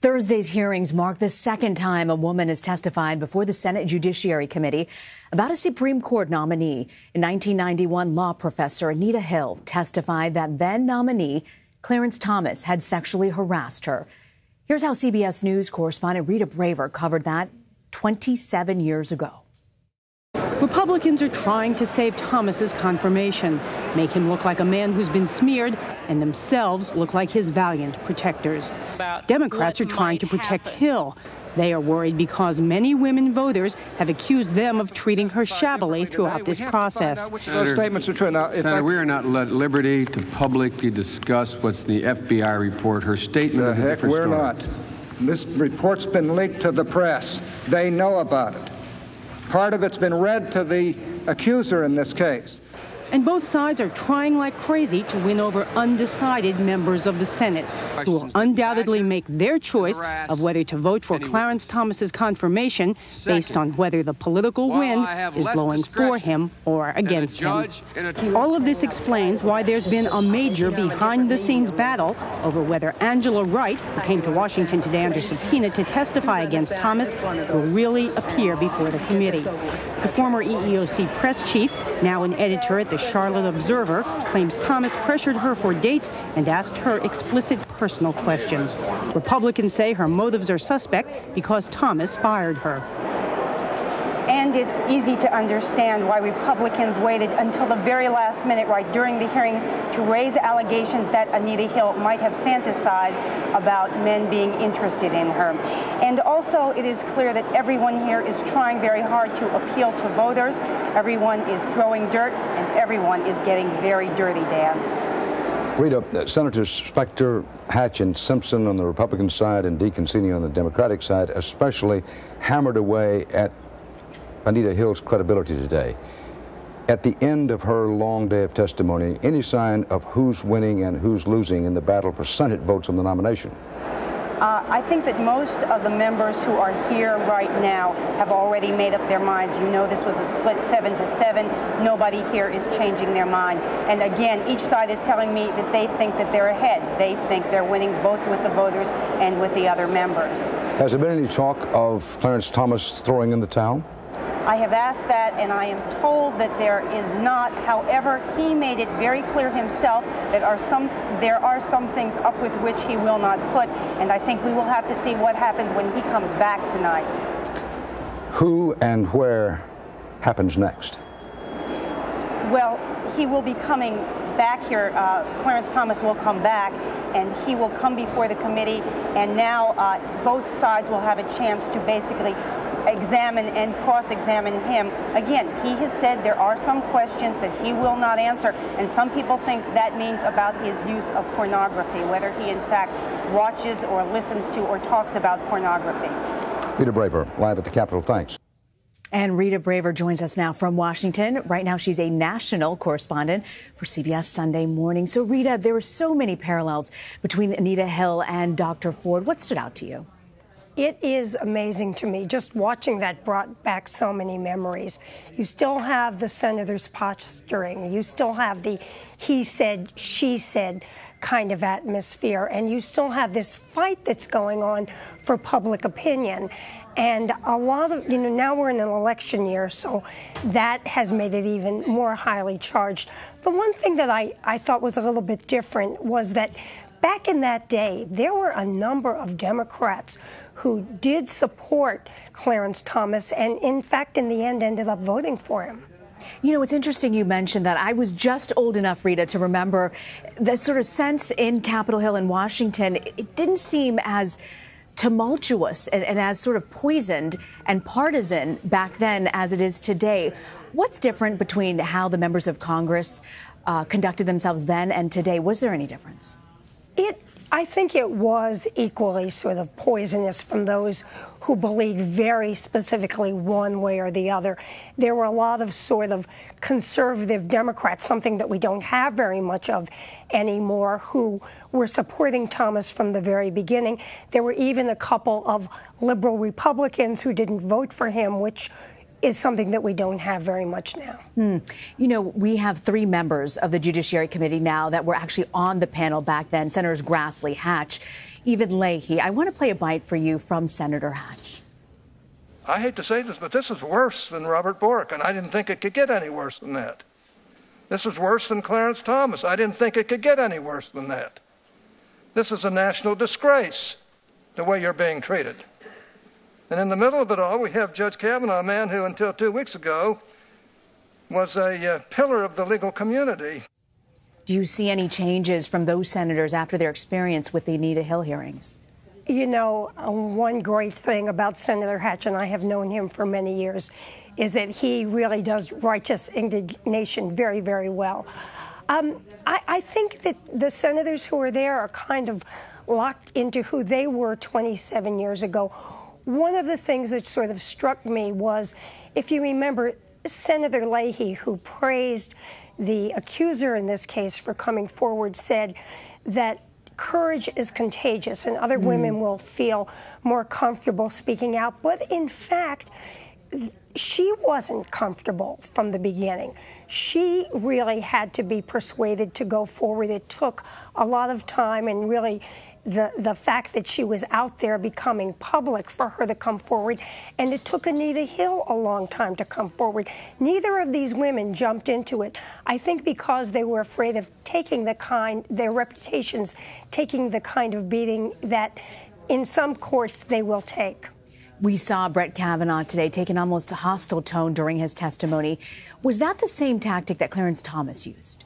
Thursday's hearings mark the second time a woman has testified before the Senate Judiciary Committee about a Supreme Court nominee. In 1991, law professor Anita Hill testified that then nominee Clarence Thomas had sexually harassed her. Here's how CBS News correspondent Rita Braver covered that 27 years ago. Republicans are trying to save Thomas's confirmation, make him look like a man who's been smeared, and themselves look like his valiant protectors. Democrats are trying to protect Hill. They are worried because many women voters have accused them of treating her shabbily throughout this process. Those statements are true. Now, Senator, we are not at liberty to publicly discuss what's in the FBI report. Her statement is a different story. We're not. This report's been leaked to the press. They know about it. Part of it's been read to the accuser in this case. And both sides are trying like crazy to win over undecided members of the Senate, who will undoubtedly make their choice of whether to vote for Clarence Thomas's confirmation based on whether the political wind is blowing for him or against him. All of this explains why there's been a major behind-the-scenes battle over whether Angela Wright, who came to Washington today under subpoena to testify against Thomas, will really appear before the committee. The former EEOC press chief, now an editor at the Charlotte Observer, claims Thomas pressured her for dates and asked her explicit personal questions. Republicans say her motives are suspect because Thomas fired her. And it's easy to understand why Republicans waited until the very last minute, right during the hearings, to raise allegations that Anita Hill might have fantasized about men being interested in her. And also, it is clear that everyone here is trying very hard to appeal to voters. Everyone is throwing dirt, and everyone is getting very dirty, Dan. Rita, Senators Specter, Hatch, and Simpson on the Republican side and DeConcini on the Democratic side especially hammered away at Anita Hill's credibility today. At the end of her long day of testimony, any sign of who's winning and who's losing in the battle for Senate votes on the nomination? I think that most of the members who are here right now have already made up their minds. You know, this was a split 7-7. Nobody here is changing their mind. And again, each side is telling me that they think that they're ahead. They think they're winning both with the voters and with the other members. Has there been any talk of Clarence Thomas throwing in the towel? I have asked that, and I am told that there is not. However, he made it very clear himself that there are some things up with which he will not put, and I think we will have to see what happens when he comes back tonight. Who and where happens next? Well, he will be coming back here. Clarence Thomas will come back, and he will come before the committee, and now both sides will have a chance to basically examine and cross-examine him. Again, he has said there are some questions that he will not answer, and some people think that means about his use of pornography, whether he in fact watches or listens to or talks about pornography. Rita Braver, live at the Capitol. Thanks. And Rita Braver joins us now from Washington. Right now, she's a national correspondent for CBS Sunday Morning. So, Rita, there are so many parallels between Anita Hill and Dr. Ford. What stood out to you? It is amazing to me. Just watching that brought back so many memories. You still have the senators posturing. You still have the he said, she said kind of atmosphere. And you still have this fight that's going on for public opinion. And a lot of, now we're in an election year, so that has made it even more highly charged. The one thing that I thought was a little bit different was that back in that day, there were a number of Democrats who did support Clarence Thomas and, in fact, in the end, ended up voting for him. You know, it's interesting you mentioned that. I was just old enough, Rita, to remember the sort of sense in Capitol Hill in Washington. It didn't seem as tumultuous and as sort of poisoned and partisan back then as it is today. What's different between how the members of Congress conducted themselves then and today? Was there any difference? I think it was equally sort of poisonous from those who believed very specifically one way or the other. There were a lot of sort of conservative Democrats, something that we don't have very much of anymore, who were supporting Thomas from the very beginning. There were even a couple of liberal Republicans who didn't vote for him, which is something that we don't have very much now. You know, we have 3 members of the Judiciary Committee now that were actually on the panel back then, Senators Grassley, Hatch. even Leahy. I want to play a bite for you from Senator Hatch. I hate to say this, but this is worse than Robert Bork, and I didn't think it could get any worse than that. This is worse than Clarence Thomas. I didn't think it could get any worse than that. This is a national disgrace, the way you're being treated. And in the middle of it all, we have Judge Kavanaugh, a man who until 2 weeks ago was a pillar of the legal community. Do you see any changes from those senators after their experience with the Anita Hill hearings? You know, one great thing about Senator Hatch, and I have known him for many years, is that he really does righteous indignation very, very well. I think that the senators who are there are kind of locked into who they were 27 years ago. One of the things that sort of struck me was, if you remember, Senator Leahy, who praised the accuser in this case for coming forward, said that courage is contagious and other women will feel more comfortable speaking out. But in fact, she wasn't comfortable from the beginning. She really had to be persuaded to go forward. It took a lot of time, and really the fact that she was out there becoming public for her to come forward. And it took Anita Hill a long time to come forward. Neither of these women jumped into it, I think because they were afraid of taking their reputations, taking the kind of beating that in some courts they will take. We saw Brett Kavanaugh today take an almost hostile tone during his testimony. Was that the same tactic that Clarence Thomas used?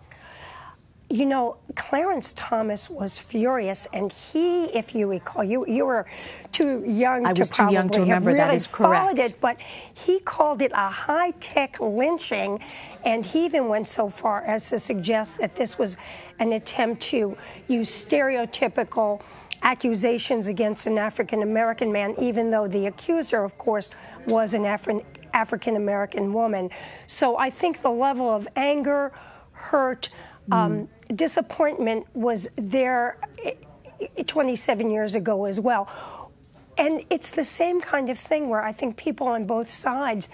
You know, Clarence Thomas was furious, and he, if you recall, you were too young I was too young to remember. That is correct. It, but he called it a high-tech lynching, and he even went so far as to suggest that this was an attempt to use stereotypical accusations against an African-American man, even though the accuser, of course, was an African-American woman. So I think the level of anger, hurt, disappointment was there 27 years ago as well. And it's the same kind of thing where I think people on both sides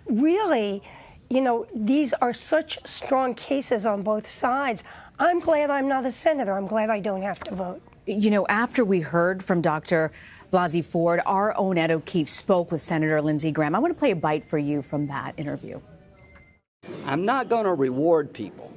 really, you know, these are such strong cases on both sides. I'm glad I'm not a senator. I'm glad I don't have to vote. You know, after we heard from Dr. Blasey Ford, our own Ed O'Keefe spoke with Senator Lindsey Graham. I want to play a bite for you from that interview. I'm not going to reward people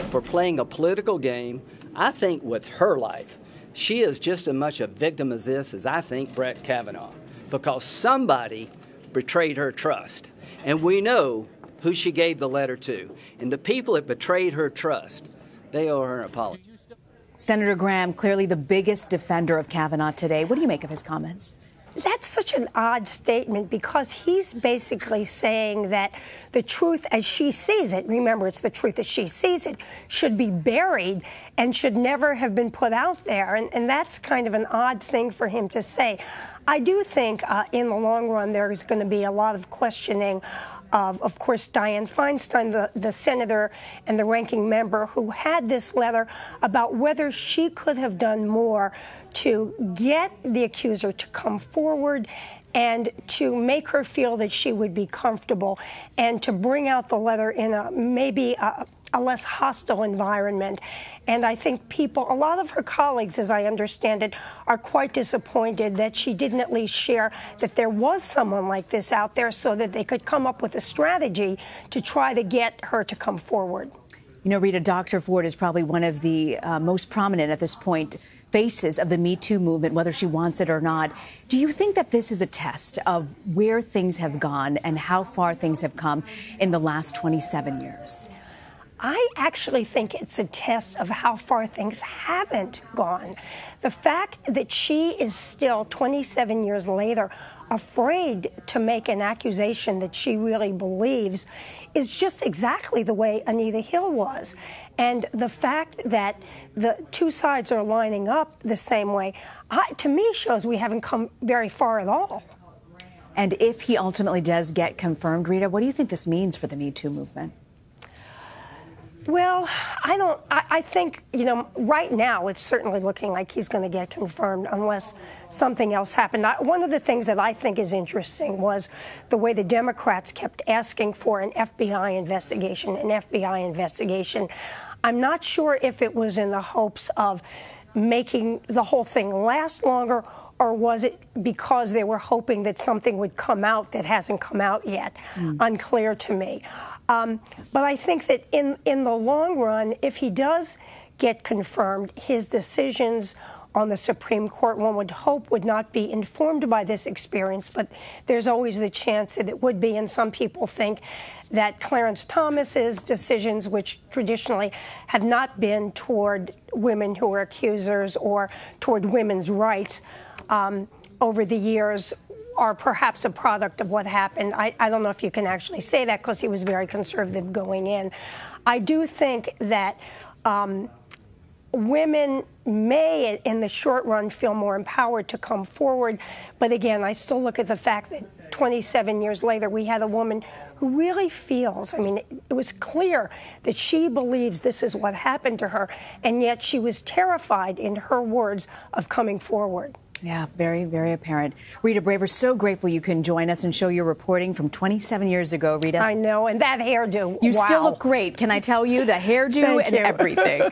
for playing a political game. I think with her life, she is just as much a victim as this as I think Brett Kavanaugh, because somebody betrayed her trust. And we know who she gave the letter to. And the people that betrayed her trust, they owe her an apology. Senator Graham, clearly the biggest defender of Kavanaugh today. What do you make of his comments? That's such an odd statement, because he's basically saying that the truth as she sees it, remember it's the truth as she sees it, should be buried and should never have been put out there. And that's kind of an odd thing for him to say. I do think in the long run there's going to be a lot of questioning of course, Dianne Feinstein, the senator and the ranking member who had this letter, about whether she could have done more to get the accuser to come forward and to make her feel that she would be comfortable, and to bring out the letter in maybe a less hostile environment. And I think a lot of her colleagues, as I understand it, are quite disappointed that she didn't at least share that there was someone like this out there, so that they could come up with a strategy to try to get her to come forward. You know, Rita, Dr. Ford is probably one of the most prominent at this point faces of the Me Too movement, whether she wants it or not. Do you think that this is a test of where things have gone and how far things have come in the last 27 years? I actually think it's a test of how far things haven't gone. The fact that she is still, 27 years later, afraid to make an accusation that she really believes is just exactly the way Anita Hill was. And the fact that the two sides are lining up the same way, to me, shows we haven't come very far at all. And if he ultimately does get confirmed, Rita, what do you think this means for the Me Too movement? Well, I think, you know, right now it's certainly looking like he's going to get confirmed unless something else happened. One of the things that I think is interesting was the way the Democrats kept asking for an FBI investigation, I'm not sure if it was in the hopes of making the whole thing last longer, or was it because they were hoping that something would come out that hasn't come out yet? Unclear to me. But I think that in the long run, if he does get confirmed, his decisions on the Supreme Court, one would hope, would not be informed by this experience, but there's always the chance that it would be, and some people think that Clarence Thomas's decisions, which traditionally have not been toward women who are accusers or toward women's rights over the years, are perhaps a product of what happened. I don't know if you can actually say that because he was very conservative going in. I do think that women may, in the short run, feel more empowered to come forward. But again, I still look at the fact that 27 years later, we had a woman who really feels, I mean, it was clear that she believes this is what happened to her, and yet she was terrified, in her words, of coming forward. Yeah, very, very apparent. Rita Braver, so grateful you can join us and show your reporting from 27 years ago, Rita. I know, and that hairdo. You wow. still look great, can I tell you? The hairdo and everything.